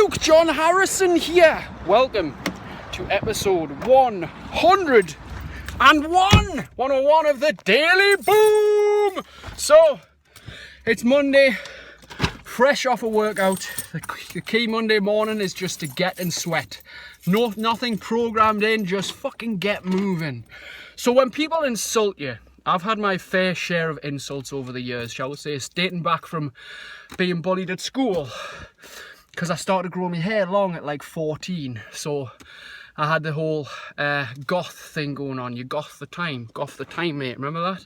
Luke John Harrison here. Welcome to episode 101 of the Daily Boom. So, it's Monday, fresh off a workout. The key Monday morning is just to get and sweat. Nothing programmed in, just fucking get moving. So when people insult you, I've had my fair share of insults over the years, shall we say, dating back from being bullied at school. Because I started growing my hair long at like 14. So I had the whole goth thing going on. You goth the time, mate. Remember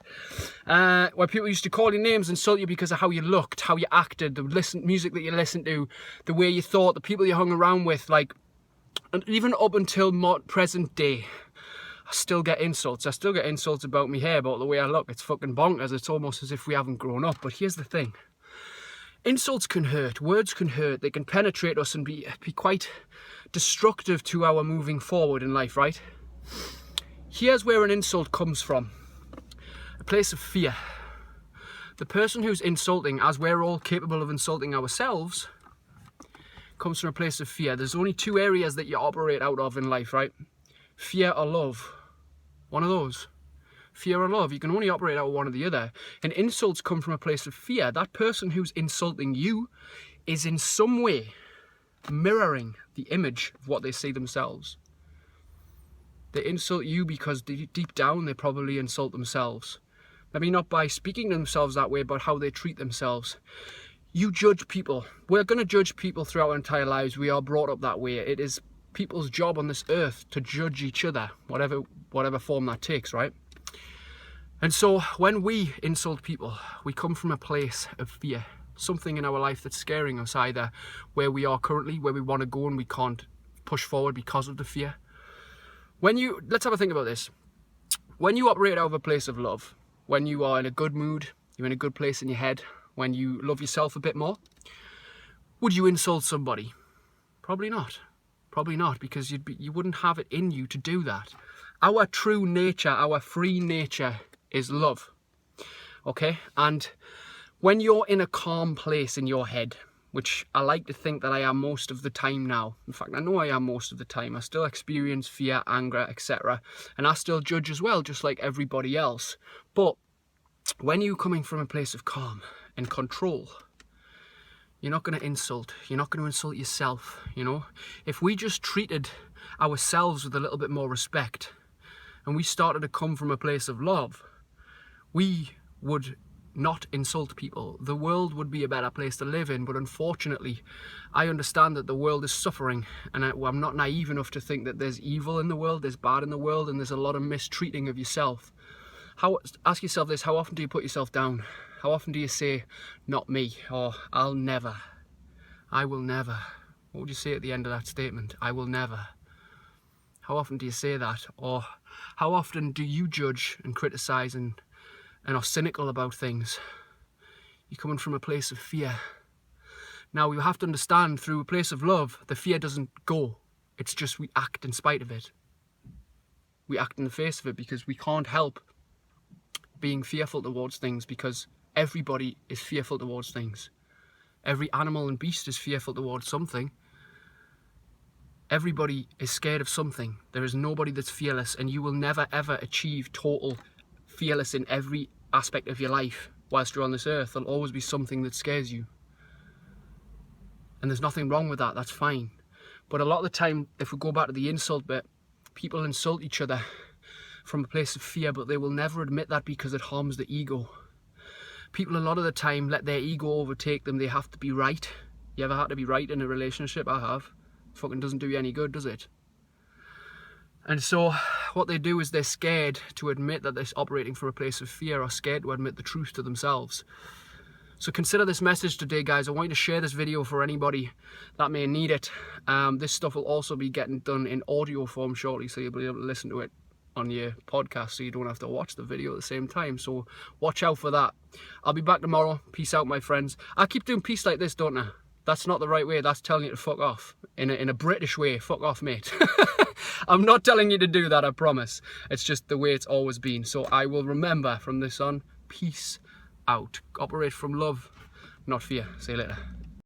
that? Where people used to call you names, insult you because of how you looked, how you acted, the music that you listened to, the way you thought, the people you hung around with, like, and even up until present day. I still get insults. I still get insults about my hair, about the way I look. It's fucking bonkers. It's almost as if we haven't grown up. But here's the thing. Insults can hurt. Words can hurt. They can penetrate us and be quite destructive to our moving forward in life, right? Here's where an insult comes from. A place of fear. The person who's insulting, as we're all capable of insulting ourselves, comes from a place of fear. There's only two areas that you operate out of in life, right? Fear or love. One of those. Fear or love. You can only operate out of one or the other. And insults come from a place of fear. That person who's insulting you is in some way mirroring the image of what they see themselves. They insult you because deep down they probably insult themselves. Maybe not by speaking to themselves that way, but how they treat themselves. You judge people. We're going to judge people throughout our entire lives. We are brought up that way. It is people's job on this earth to judge each other, whatever form that takes, right? And so when we insult people, we come from a place of fear. Something in our life that's scaring us, either where we are currently, where we want to go and we can't push forward because of the fear. Let's have a think about this. When you operate out of a place of love, when you are in a good mood, you're in a good place in your head, when you love yourself a bit more, would you insult somebody? Probably not. Probably not, because you wouldn't have it in you to do that. Our true nature, our free nature is love. Okay? And when you're in a calm place in your head, which I like to think that I am most of the time now. In fact, I know I am most of the time. I still experience fear, anger, etc. And I still judge as well, just like everybody else. But when you're coming from a place of calm and control, you're not going to insult. You're not going to insult yourself, you know. If we just treated ourselves with a little bit more respect and we started to come from a place of love, we would not insult people. The world would be a better place to live in. But unfortunately, I understand that the world is suffering, and I'm not naive enough to think that there's evil in the world, there's bad in the world, and there's a lot of mistreating of yourself. Ask yourself this: how often do you put yourself down? How often do you say, not me, or I'll never, I will never? What would you say at the end of that statement? I will never. How often do you say that? Or how often do you judge and criticize and are cynical about things? You're coming from a place of fear. Now, you have to understand, through a place of love, the fear doesn't go. It's just we act in spite of it. We act in the face of it because we can't help being fearful towards things, because everybody is fearful towards things. Every animal and beast is fearful towards something. Everybody is scared of something. There is nobody that's fearless, and you will never ever achieve total fearless in every aspect of your life whilst you're on this earth. There'll always be something that scares you. And there's nothing wrong with that, that's fine. But a lot of the time, if we go back to the insult bit, people insult each other from a place of fear, but they will never admit that because it harms the ego. People a lot of the time let their ego overtake them. They have to be right. You ever had to be right in a relationship? I have. It fucking doesn't do you any good, does it? And so what they do is they're scared to admit that they're operating from a place of fear, or scared to admit the truth to themselves. So consider this message today, guys. I want you to share this video for anybody that may need it. This stuff will also be getting done in audio form shortly, so you'll be able to listen to it on your podcast, so you don't have to watch the video at the same time. So watch out for that. I'll be back tomorrow. Peace out, my friends. I keep doing peace like this, don't I? That's not the right way. That's telling you to fuck off. In a British way. Fuck off, mate. I'm not telling you to do that, I promise. It's just the way it's always been. So I will remember from this on, peace out. Operate from love, not fear. See you later.